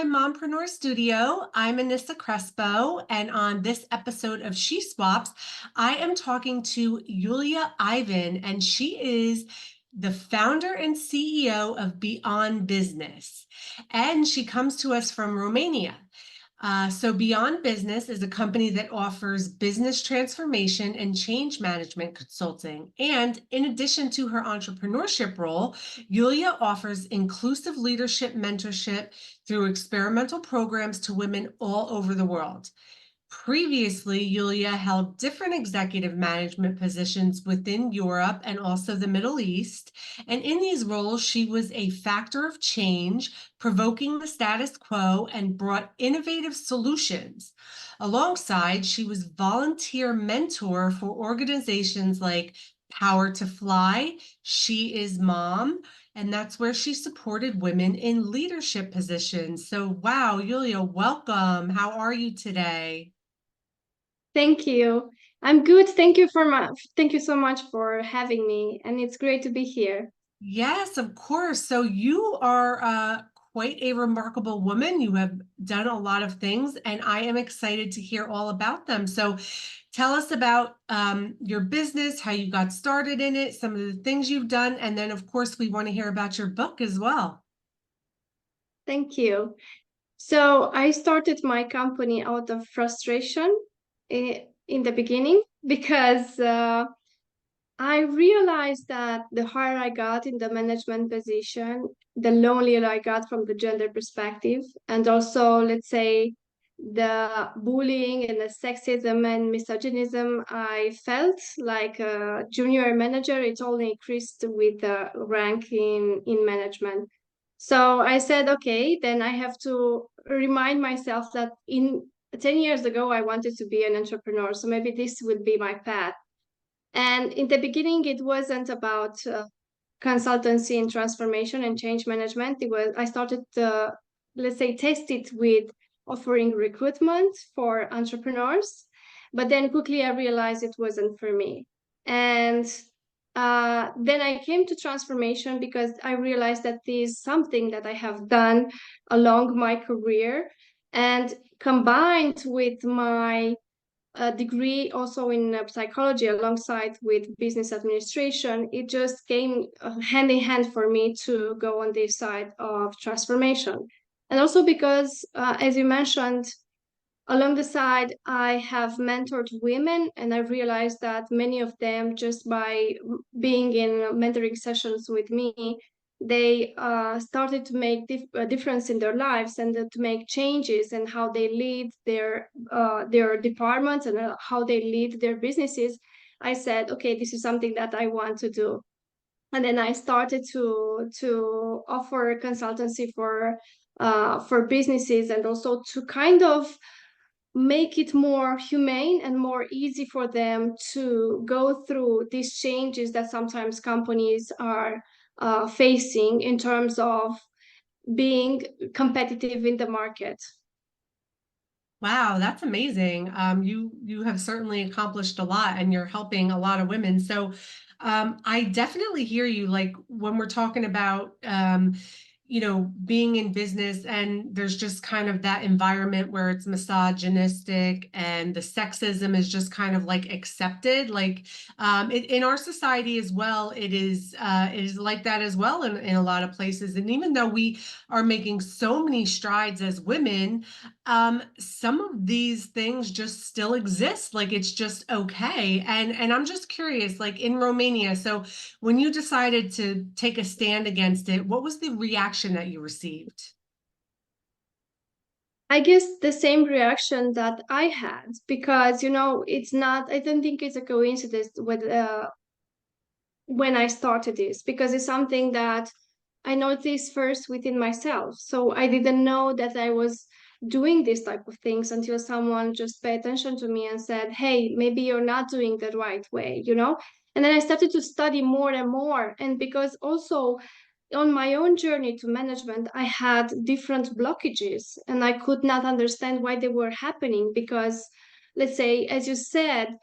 Mompreneur studio. I'm Anissa Crespo, and on this episode of She Swaps, I am talking to Iulia Ivan, and she is the founder and CEO of Beyond Business, and she comes to us from Romania. So Beyond Business is a company that offers business transformation and change management consulting. And in addition to her entrepreneurship role, Iulia offers inclusive leadership mentorship through experimental programs to women all over the world. Previously, Iulia held different executive management positions within Europe and also the Middle East. And in these roles, she was a factor of change, provoking the status quo, and brought innovative solutions. Alongside, she was volunteer mentor for organizations like Power to Fly, She is Mom, and that's where she supported women in leadership positions. So, wow, Iulia, welcome. How are you today? Thank you. I'm good. Thank you so much for having me, and it's great to be here. Yes, of course. So you are quite a remarkable woman. You have done a lot of things, and I am excited to hear all about them. So tell us about your business, how you got started in it, some of the things you've done, and then, of course, we want to hear about your book as well. Thank you. So I started my company out of frustration in the beginning because I realized that the higher I got in the management position, the lonelier I got from the gender perspective, and also, let's say, the bullying and the sexism and misogynism I felt like a junior manager, it only increased with the rank in management. So I said, okay, then I have to remind myself that in 10 years ago, I wanted to be an entrepreneur. So maybe this would be my path. And in the beginning, it wasn't about consultancy and transformation and change management. It was I started let's say test it with offering recruitment for entrepreneurs, but then quickly I realized it wasn't for me. And then I came to transformation because I realized that this is something that I have done along my career, and combined with my a degree also in psychology alongside with business administration, it just came hand in hand for me to go on this side of transformation. And also because, as you mentioned, along the side, I have mentored women, and I realized that many of them, just by being in mentoring sessions with me, they started to make a difference in their lives and to make changes in how they lead their departments and how they lead their businesses. I said, okay, this is something that I want to do. And then I started to offer consultancy for businesses, and also to kind of make it more humane and more easy for them to go through these changes that sometimes companies are facing in terms of being competitive in the market. Wow, that's amazing. You have certainly accomplished a lot, and you're helping a lot of women. So I definitely hear you. Like when we're talking about being in business, and there's just kind of that environment where it's misogynistic and the sexism is just kind of like accepted. Like in our society as well, it is like that as well in a lot of places. And even though we are making so many strides as women, some of these things just still exist. Like it's just okay. And I'm just curious, like in Romania, so when you decided to take a stand against it, what was the reaction that you received? I guess the same reaction that I had, because it's not, I don't think it's a coincidence with when I started this, because it's something that I noticed first within myself. So I didn't know that I was doing this type of things until someone just paid attention to me and said, hey, maybe you're not doing the right way. And then I started to study more and more. And because also on my own journey to management, I had different blockages and I could not understand why they were happening. Because, let's say, as you said,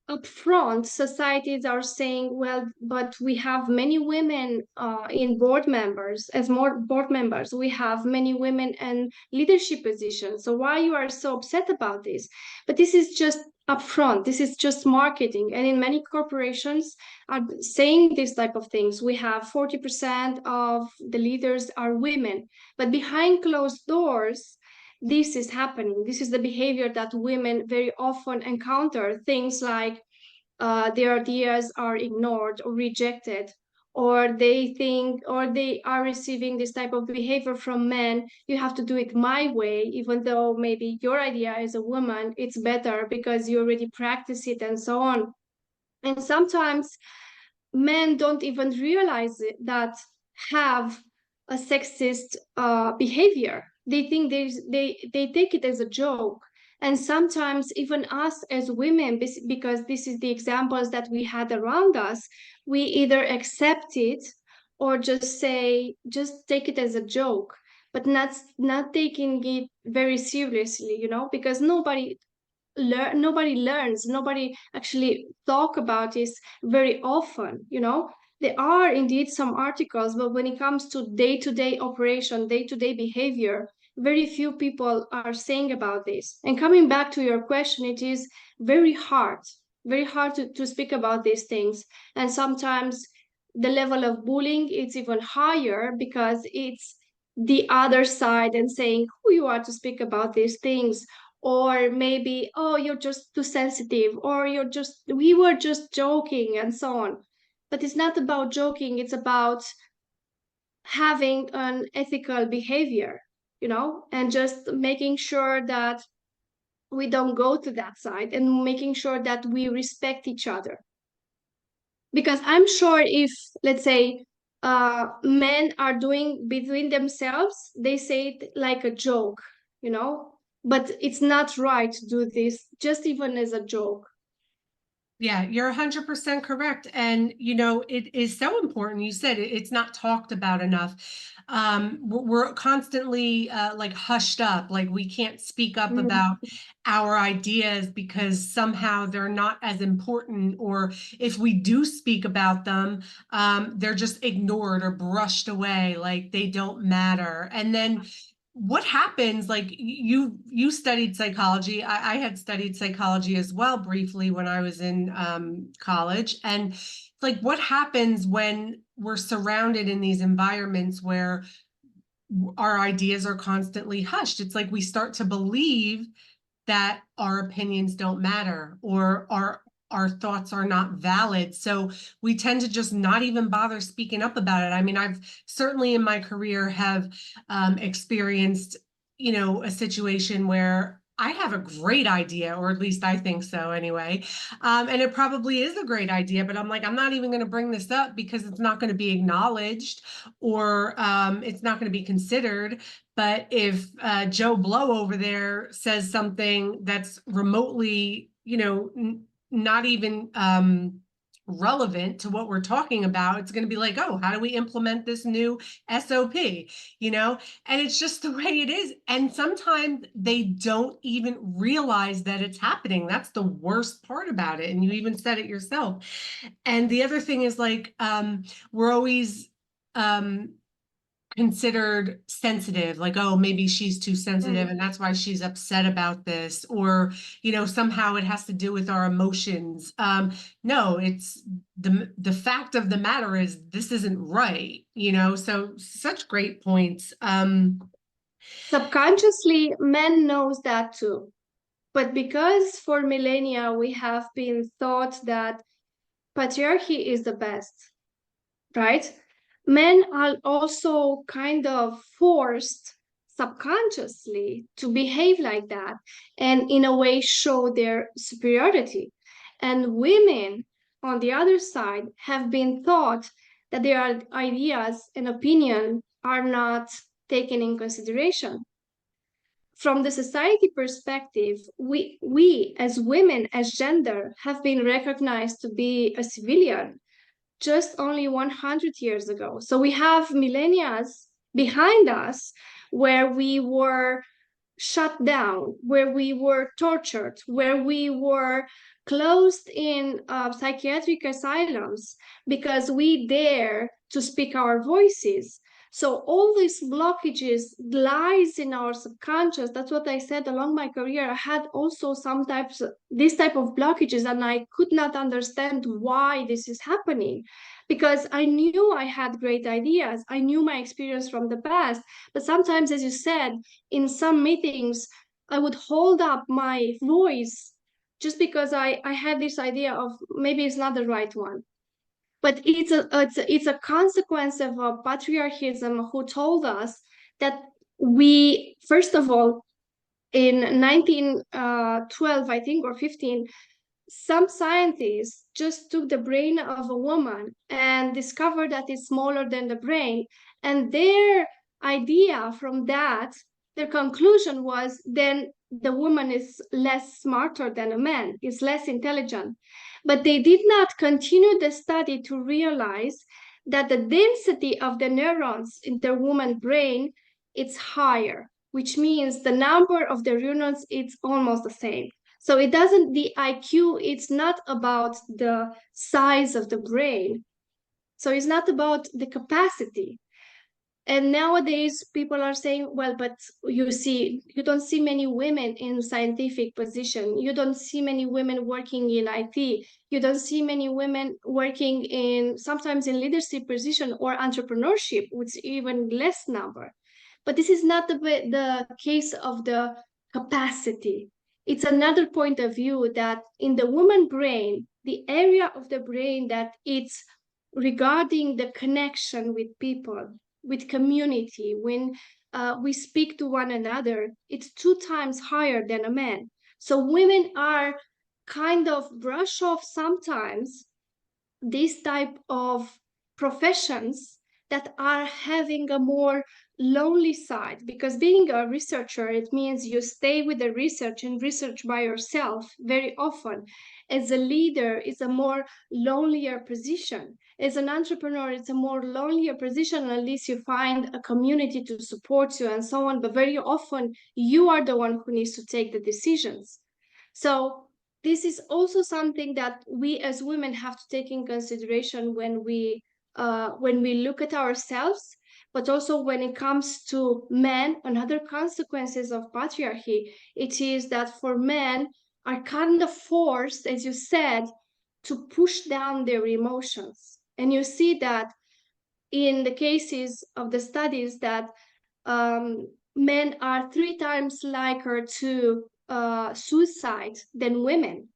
upfront, societies are saying, well, but we have many women in board members, as more board members, we have many women in leadership positions. So why you are so upset about this? But this is just upfront. This is just marketing. And in many corporations are saying this type of things. We have 40% of the leaders are women, but behind closed doors, this is happening. This is the behavior that women very often encounter. Things like their ideas are ignored or rejected, or they think, or they are receiving this type of behavior from men. You have to do it my way, even though maybe your idea as a woman, it's better because you already practice it and so on. And sometimes men don't even realize it, that have a sexist behavior. They think they take it as a joke. And sometimes even us as women, because this is the examples that we had around us, we either accept it or just say, just take it as a joke, but not taking it very seriously, because nobody learns, nobody actually talk about this very often. There are indeed some articles, but when it comes to day-to-day operation, day-to-day behavior, very few people are saying about this. And coming back to your question, it is very hard to speak about these things. And sometimes the level of bullying is even higher because it's the other side and saying who you are to speak about these things, or maybe, oh, you're just too sensitive, or we were just joking and so on. But it's not about joking, it's about having an ethical behavior, and just making sure that we don't go to that side, and making sure that we respect each other. Because I'm sure if, let's say, men are doing between themselves, they say it like a joke, but it's not right to do this just even as a joke. Yeah, you're 100% correct. And, it is so important. You said it's not talked about enough. We're constantly like hushed up, like we can't speak up about our ideas because somehow they're not as important. Or if we do speak about them, they're just ignored or brushed away, like they don't matter. And then what happens, like you studied psychology. I had studied psychology as well briefly when I was in college. And like what happens when we're surrounded in these environments where our ideas are constantly hushed? It's like we start to believe that our opinions don't matter, or our thoughts are not valid. So we tend to just not even bother speaking up about it. I mean, I've certainly in my career have experienced, a situation where I have a great idea, or at least I think so anyway. And it probably is a great idea, but I'm like, I'm not even going to bring this up because it's not going to be acknowledged, or it's not going to be considered. But if Joe Blow over there says something that's remotely, not even relevant to what we're talking about, it's going to be like, oh, how do we implement this new SOP? And it's just the way it is. And sometimes they don't even realize that it's happening. That's the worst part about it. And you even said it yourself. And the other thing is like, we're always considered sensitive, like, oh, maybe she's too sensitive and that's why she's upset about this, or somehow it has to do with our emotions. No, it's the fact of the matter is this isn't right. So such great points. Subconsciously, men knows that too. But because for millennia we have been taught that patriarchy is the best, right? Men are also kind of forced subconsciously to behave like that and in a way show their superiority. And women, on the other side, have been taught that their ideas and opinion are not taken in consideration. From the society perspective, we as women, as gender, have been recognized to be a civilian just only 100 years ago. So we have millennia behind us where we were shut down, where we were tortured, where we were closed in psychiatric asylums because we dare to speak our voices. So all these blockages lies in our subconscious. That's what I said along my career. I had also sometimes this type of blockages, and I could not understand why this is happening, because I knew I had great ideas. I knew my experience from the past. But sometimes, as you said, in some meetings, I would hold up my voice just because I had this idea of maybe it's not the right one. But it's a consequence of patriarchism, who told us that we, first of all, in 1912, I think, or 15, some scientists just took the brain of a woman and discovered that it's smaller than the brain. And their idea from that, their conclusion was, then the woman is less smarter than a man, is less intelligent. But they did not continue the study to realize that the density of the neurons in the woman brain is higher, which means the number of the neurons is almost the same. So it doesn't, the IQ, it's not about the size of the brain. So it's not about the capacity. And nowadays people are saying, well, but you don't see many women in scientific position. You don't see many women working in IT. You don't see many women working in, sometimes in leadership position or entrepreneurship, with even less number. But this is not the case of the capacity. It's another point of view that in the woman brain, the area of the brain that it's regarding the connection with people, with community, when we speak to one another, it's 2 times higher than a man. So women are kind of brush off sometimes this type of professions that are having a more lonely side, because being a researcher, it means you stay with the research and research by yourself very often. As a leader, it's a more lonelier position. As an entrepreneur, it's a more lonelier position unless you find a community to support you and so on, but very often you are the one who needs to take the decisions. So this is also something that we as women have to take in consideration when we look at ourselves, but also when it comes to men. Another consequences of patriarchy, it is that for men are kind of forced, as you said, to push down their emotions. And you see that in the cases of the studies that men are 3 times likely to suicide than women,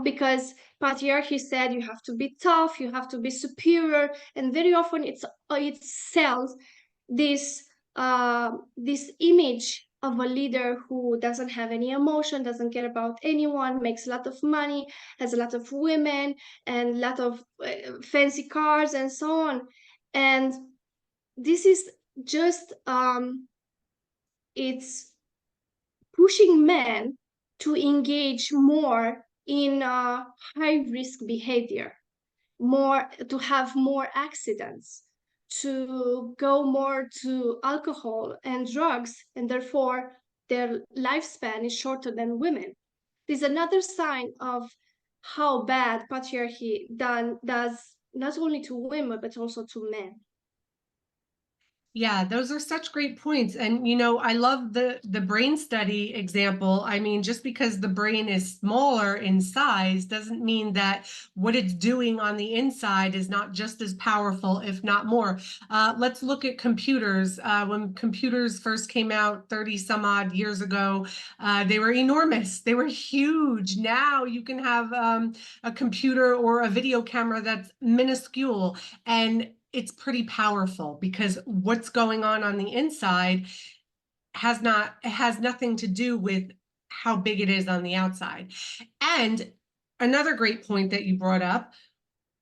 because patriarchy said you have to be tough, you have to be superior, and very often it sells this image of a leader who doesn't have any emotion, doesn't care about anyone, makes a lot of money, has a lot of women and a lot of fancy cars and so on. And this is just it's pushing men to engage more in high risk behavior, more to have more accidents, to go more to alcohol and drugs, and therefore their lifespan is shorter than women. This is another sign of how bad patriarchy does not only to women but also to men. Yeah, those are such great points. And I love the brain study example. I mean, just because the brain is smaller in size doesn't mean that what it's doing on the inside is not just as powerful, if not more. Let's look at computers. When computers first came out 30 some odd years ago, they were enormous. They were huge. Now you can have a computer or a video camera that's minuscule, and it's pretty powerful because what's going on the inside has nothing to do with how big it is on the outside. And another great point that you brought up,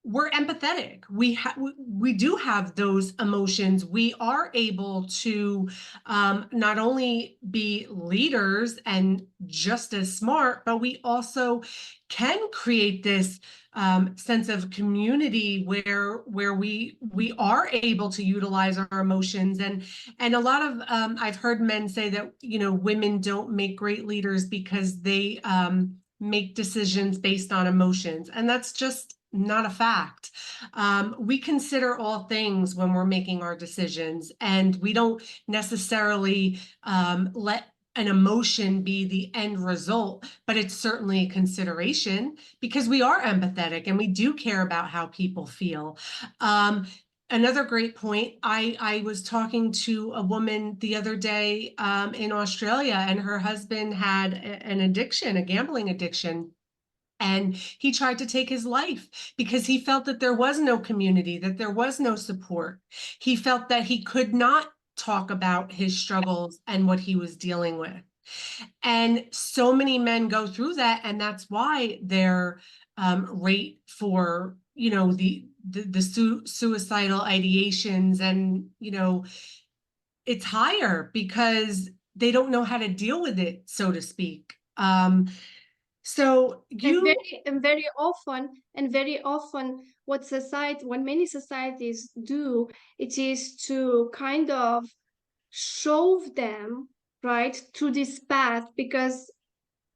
we're empathetic. We do have those emotions. We are able to not only be leaders and just as smart, but we also can create this sense of community where we are able to utilize our emotions. And a lot of I've heard men say that, you know, women don't make great leaders because they make decisions based on emotions, and that's just not a fact. We consider all things when we're making our decisions, and we don't necessarily let an emotion be the end result, but it's certainly a consideration because we are empathetic and we do care about how people feel. Another great point, I was talking to a woman the other day in Australia, and her husband had an addiction, a gambling addiction. And he tried to take his life because he felt that there was no community, that there was no support. He felt that he could not talk about his struggles and what he was dealing with. And so many men go through that, and that's why their rate for, you know, the suicidal ideations, and, you know, it's higher because they don't know how to deal with it, so to speak. So And you very often what many societies do, it is to kind of shove them right to this path, because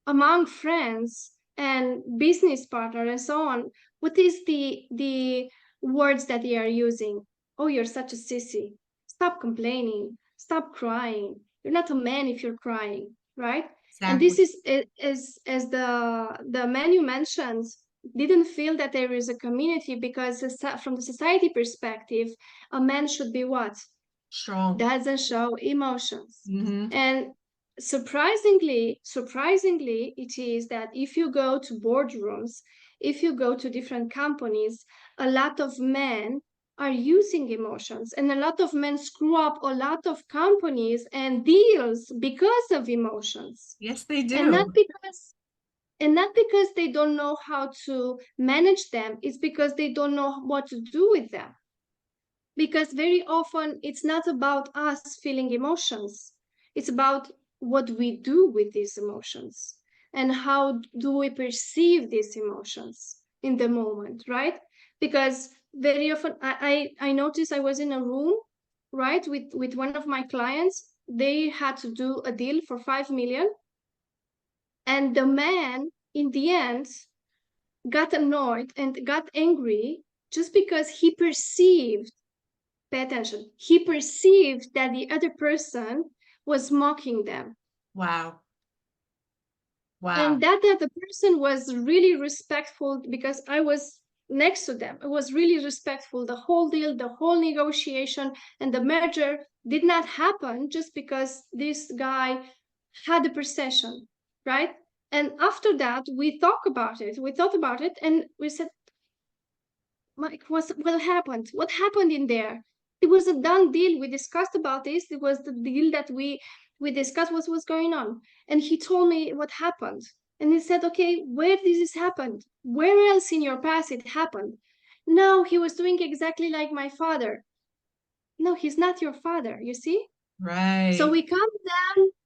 among friends and business partner and so on, what is the words that they are using? Oh, you're such a sissy. Stop complaining. Stop crying. You're not a man if you're crying, right? And exactly this is as the man you mentioned didn't feel that there is a community, because from the society perspective, a man should be what? strong. Doesn't show emotions. Hmm. And surprisingly, it is that if you go to boardrooms, if you go to different companies, a lot of men are using emotions, and a lot of men screw up a lot of companies and deals because of emotions. Yes, they And not do. because they don't know how to manage them, it's because they don't know what to do with them. Because very often it's not about us feeling emotions, it's about what we do with these emotions and how do we perceive these emotions in the moment, right? Because very often I noticed I was in a room, right, with one of my clients. They had to do a deal for 5 million, and the man in the end got annoyed and got angry just because he perceived, pay attention, he perceived that the other person was mocking them. Wow. Wow. And that the person was really respectful, because I was next to them. It was really respectful. The whole deal, the whole negotiation, and the merger did not happen just because this guy had a perception, right? And after that, we talked about it. We thought about it, and we said, Mike, what happened? What happened in there? It was a done deal. We discussed about this. It was the deal that we discussed what was going on. And he told me what happened. And he said, okay, where did this happen? Where else in your past it happened? No, he was doing exactly like my father. No, he's not your father, you see? So Right.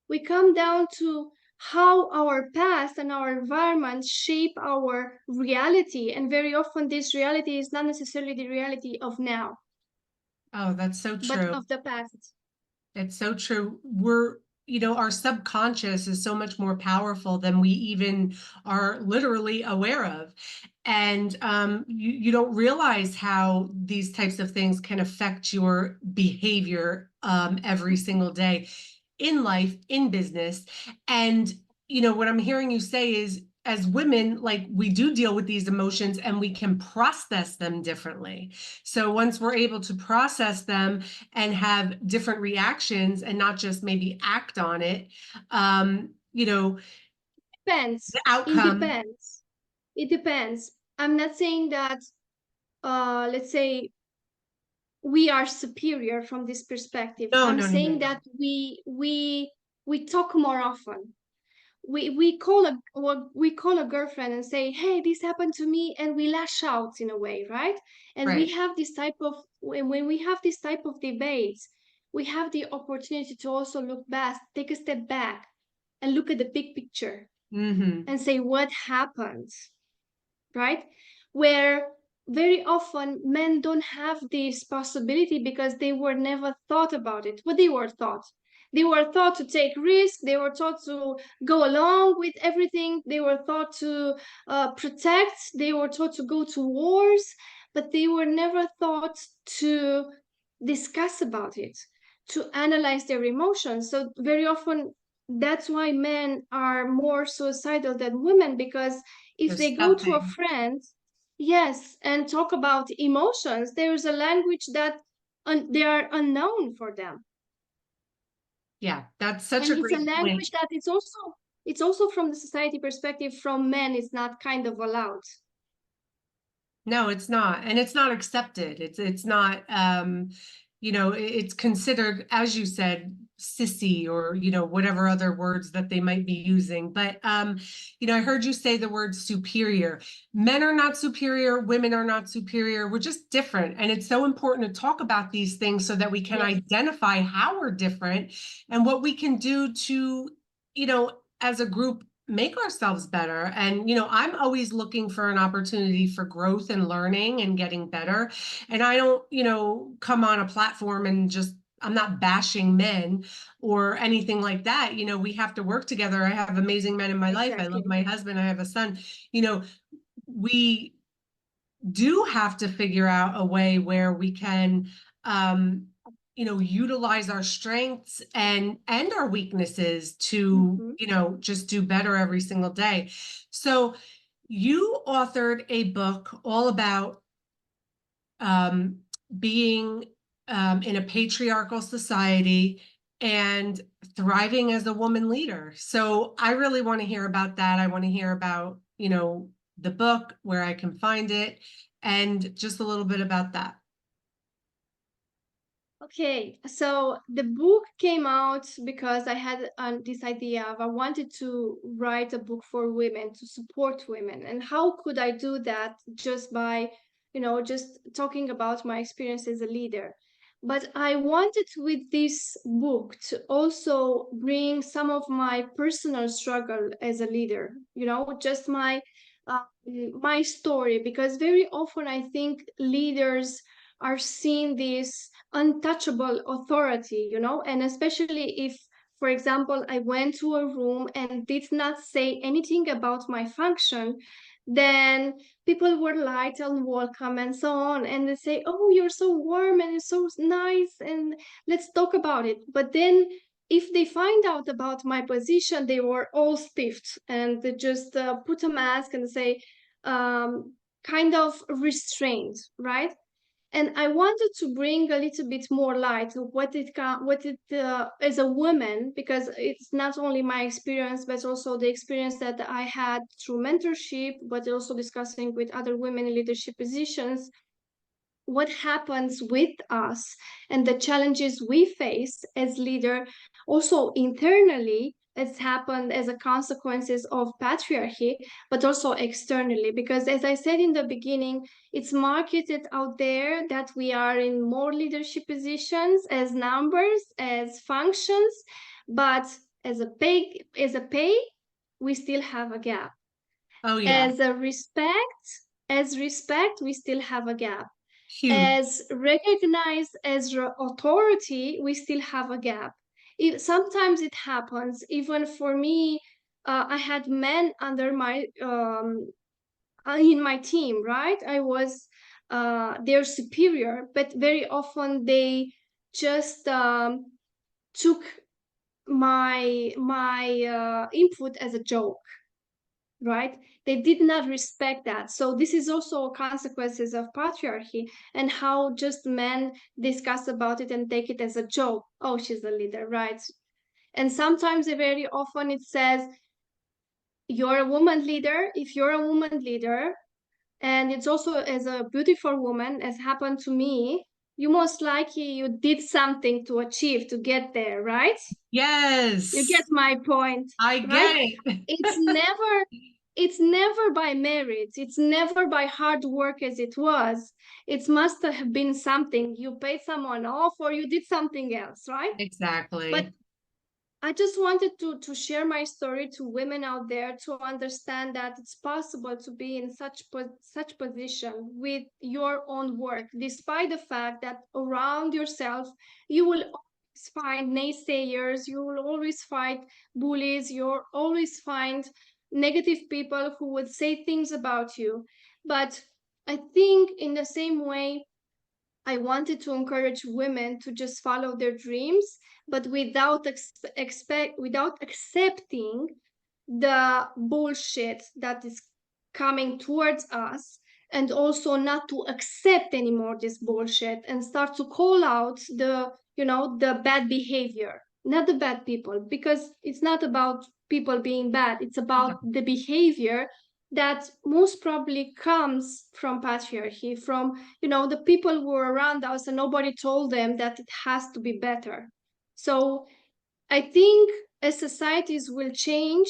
we come down to how our past and our environment shape our reality, and very often this reality is not necessarily the reality of now, Oh, that's so but true. of the past. It's so true. We're, you know, our subconscious is so much more powerful than we even are literally aware of. And you don't realize how these types of things can affect your behavior every single day in life, in business. And, you know, what I'm hearing you say is, as women, like, we do deal with these emotions and we can process them differently. So once we're able to process them and have different reactions and not just maybe act on it, you know, Depends. the It outcome. depends. It depends. I'm not saying that let's say we are superior from this perspective. No, I'm no, no, no, saying no. that we talk more often. we call a girlfriend and say, hey, this happened to me, and we lash out in a way, right? And we Right. have this type of, when we have this type of debates, we have the opportunity to also look back, take a step back, and look at the big picture Mm-hmm. and say what happened, right? Where very often men don't have this possibility because they were never thought about it. What they were taught? They were taught to take risks. They were taught to go along with everything. They were taught to protect. They were taught to go to wars, but they were never taught to discuss about it, to analyze their emotions. So very often, that's why men are more suicidal than women, because if They're they go to a stuffing. friend, yes, and talk about emotions, there is a language that they are unknown for them, Yeah, that's such and a it's a great point. language that it's also from the society perspective, from men it's not kind of allowed. No, it's not. And it's not accepted. It's not it's considered, as you said, sissy or, whatever other words that they might be using. But I heard you say the word superior. Men are not superior, women are not superior. We're just different. And it's so important to talk about these things so that we can Yes, identify how we're different and what we can do to, as a group make ourselves better. And, I'm always looking for an opportunity for growth and learning and getting better. And I don't, come on a platform and just, I'm not bashing men or anything like that. We have to work together. I have amazing men in my life. I love exactly. my husband. I have a son. You know, we do have to figure out a way where we can utilize our strengths and our weaknesses to Mhm. just do better every single day. So you authored a book all about um being in a patriarchal society and thriving as a woman leader. So I really want to hear about that. I want to hear about the book, where I can find it, and just a little bit about that. Okay, so the book came out because I had this idea of I wanted to write a book for women, to support women. And how could I do that just by, just talking about my experience as a leader? But I wanted with this book to also bring some of my personal struggle as a leader, just my story, because very often I think leaders are seeing this untouchable authority, and especially if, for example, I went to a room and did not say anything about my function, then people were light and welcome and so on, and they say, oh, you're so warm and you're so nice, and let's talk about it. But then if they find out about my position, they were all stiffed and they just put a mask and say, kind of restrained, right? And I wanted to bring a little bit more light of what it as a woman, because it's not only my experience but also the experience that I had through mentorship, but also discussing with other women in leadership positions, what happens with us and the challenges we face as leader, also internally, it's happened as a consequences of patriarchy, but also externally, because as I said in the beginning, it's marketed out there that we are in more leadership positions as numbers, as functions, but as a pay, we still have a gap. Oh yeah, As respect, we still have a gap. huge. As recognized as authority, we still have a gap. Sometimes it happens, even for me, I had men under my in my team, right? I was their superior, but very often they just took my input as a joke, right? They did not respect that. So this is also consequences of patriarchy, and how just men discuss about it and take it as a joke. Oh, she's a leader, right? And sometimes very often it says, you're a woman leader. If you're a woman leader, and it's also as a beautiful woman, as happened to me, you most likely you did something to achieve to get there, right? You get Yes, my point, I right? get it. It's never it's never by merit, it's never by hard work as it was. It must have been something you paid someone off or you did something else, right? But Exactly. I just wanted to share my story to women out there to understand that it's possible to be in such position with your own work, despite the fact that around yourself you will always find naysayers, you will always find bullies, you'll always find negative people who would say things about you. But I think in the same way I wanted to encourage women to just follow their dreams, but without accepting the bullshit that is coming towards us, and also not to accept anymore this bullshit and start to call out the bad behavior, not the bad people, because it's not about people being bad, it's about the behavior that most probably comes from patriarchy, from the people who are around us and nobody told them that it has to be better. So I think as societies will change,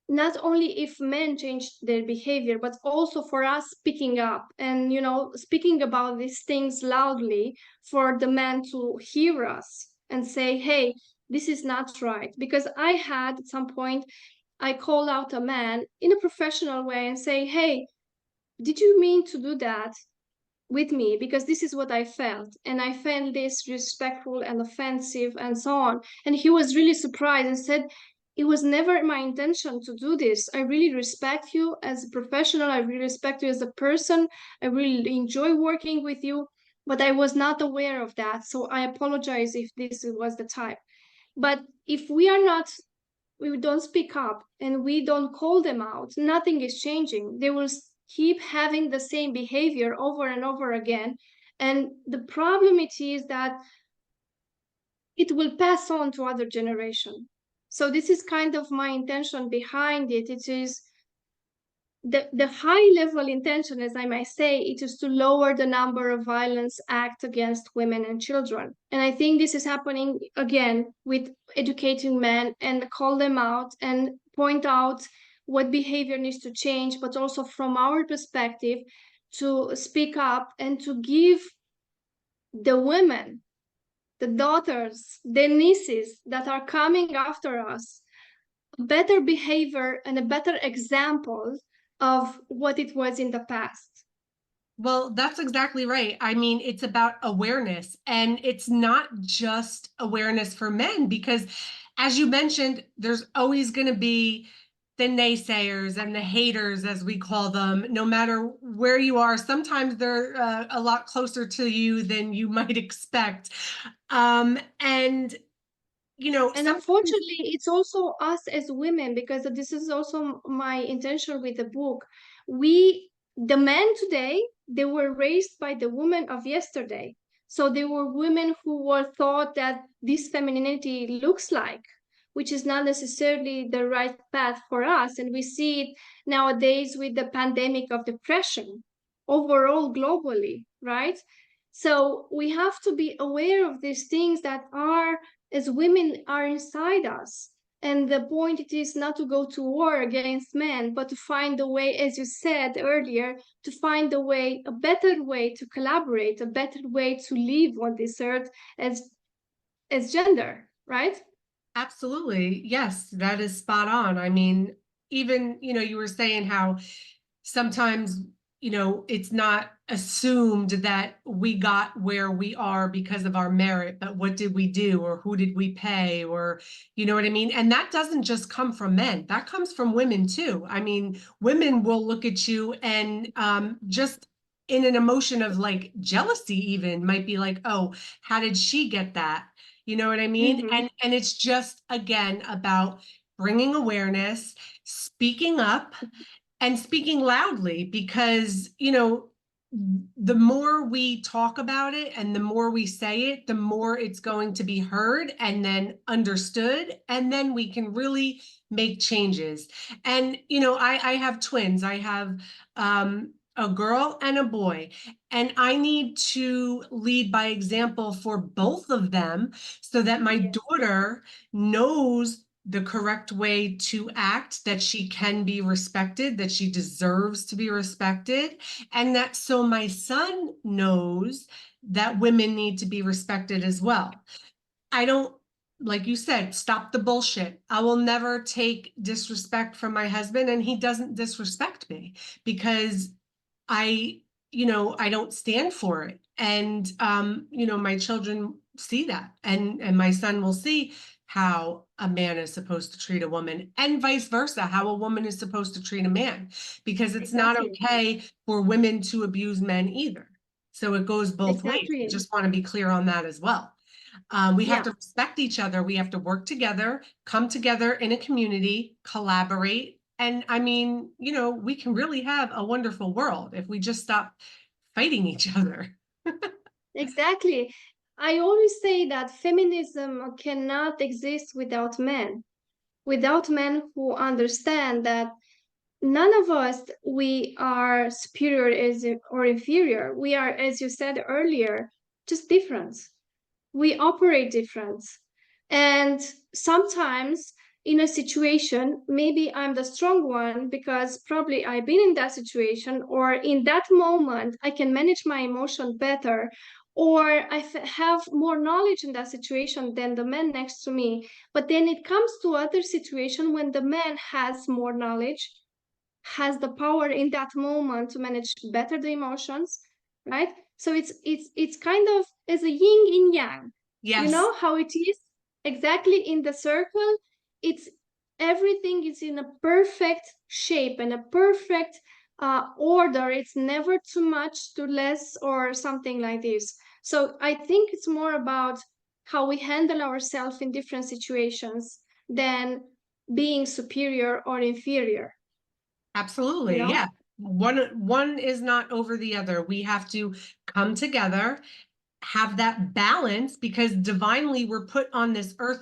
not only if men change their behavior, but also for us speaking up and speaking about these things loudly for the men to hear us and say, hey, this is not right. Because I had at some point, I call out a man in a professional way and say, hey, did you mean to do that with me? Because this is what I felt. And I found this respectful and offensive and so on. And he was really surprised and said, it was never my intention to do this. I really respect you as a professional. I really respect you as a person. I really enjoy working with you, but I was not aware of that. So I apologize if this was the type. But if we don't speak up and we don't call them out, nothing is changing. They will keep having the same behavior over and over again. And the problem it is that it will pass on to other generation. So this is kind of my intention behind it. It is the high level intention, as I might say, it is to lower the number of violence acts against women and children. And I think this is happening again with educating men and call them out and point out what behavior needs to change, but also from our perspective to speak up and to give the women, the daughters, the nieces that are coming after us better behavior and a better example of what it was in the past. Well, that's exactly right. I mean, it's about awareness, and it's not just awareness for men, because as you mentioned, there's always going to be the naysayers and the haters, as we call them, no matter where you are. Sometimes they're a lot closer to you than you might expect. And And unfortunately, it's also us as women, because this is also my intention with the book. The men today, they were raised by the women of yesterday. So they were women who were thought that this femininity looks like, which is not necessarily the right path for us. And we see it nowadays with the pandemic of depression overall globally, right? So we have to be aware of these things that are as women are inside us. And the point it is not to go to war against men, but to find a way, as you said earlier, to find a better way to collaborate, a better way to live on this earth as gender, right? absolutely. Yes, that is spot on. I mean, even, you were saying how sometimes, it's not assumed that we got where we are because of our merit, but what did we do, or who did we pay, or, you know what I mean? And that doesn't just come from men, that comes from women too. I mean, women will look at you and just in an emotion of like jealousy, even might be like, oh, how did she get that? You know what I mean? Mm-hmm. And it's just, again, about bringing awareness, speaking up, and speaking loudly, because the more we talk about it and the more we say it, the more it's going to be heard and then understood, and then we can really make changes. And I have twins. I have a girl and a boy, and I need to lead by example for both of them so that my Yes. daughter knows the correct way to act, that she can be respected, that she deserves to be respected, and that so my son knows that women need to be respected as well. I don't, like you said, stop the bullshit. I will never take disrespect from my husband, and he doesn't disrespect me because I, I don't stand for it. And my children see that, and my son will see how a man is supposed to treat a woman and vice versa, how a woman is supposed to treat a man, because it's not Exactly. okay for women to abuse men either. So it goes both ways. I Exactly. just want to be clear on that as well. We have Yeah. to respect each other. We have to work together, come together in a community, collaborate. And I mean, we can really have a wonderful world if we just stop fighting each other. Exactly. I always say that feminism cannot exist without men who understand that none of us we are superior as or inferior. We are, as you said earlier, just different. We operate different. And sometimes in a situation, maybe I'm the strong one because probably I've been in that situation, or in that moment, I can manage my emotion better, or have more knowledge in that situation than the man next to me. But then it comes to other situation when the man has more knowledge, has the power in that moment to manage better the emotions, right? So it's kind of as a yin in yang. You Yes, know how it is exactly in the circle. It's everything is in a perfect shape and a perfect order. It's never too much, too less, or something like this. So I think it's more about how we handle ourselves in different situations than being superior or inferior, you absolutely. know? Yeah. One is not over the other. We have to come together, have that balance, because divinely we're put on this earth.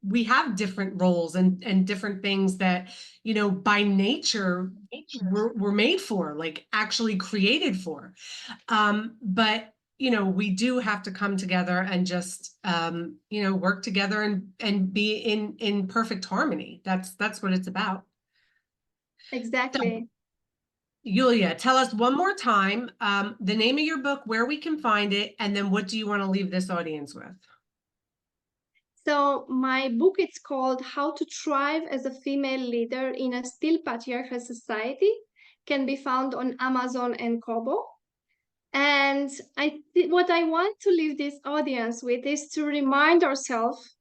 We have different roles and different things that, by nature we're made for, like actually created for. But we do have to come together and just work together and be in perfect harmony. That's what it's about. So, Exactly. Yulia, tell us one more time the name of your book, where we can find it, and then what do you want to leave this audience with? So my book is called How to Thrive as a Female Leader in a Still Patriarchal Society. Can be found on Amazon and Kobo. And what I want to leave this audience with is to remind ourselves,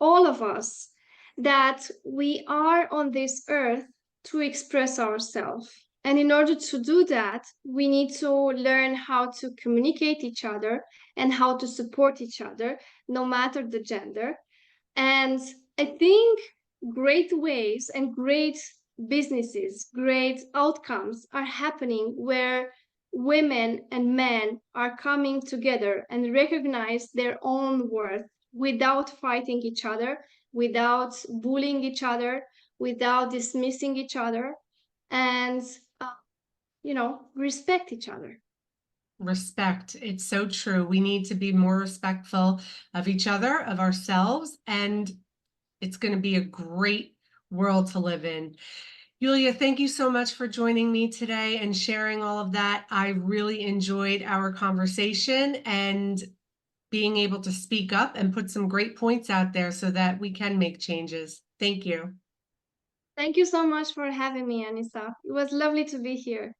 all of us, that we are on this earth to express ourselves. And in order to do that, we need to learn how to communicate each other and how to support each other, no matter the gender. And I think great ways and great businesses, great outcomes are happening where women and men are coming together and recognize their own worth without fighting each other, without bullying each other, without dismissing each other, and, uh, respect each other. Respect. It's so true. We need to be more respectful of each other, of ourselves, and it's going to be a great world to live in. Yulia, thank you so much for joining me today and sharing all of that. I really enjoyed our conversation and being able to speak up and put some great points out there so that we can make changes. Thank you. Thank you so much for having me, Anissa. It was lovely to be here.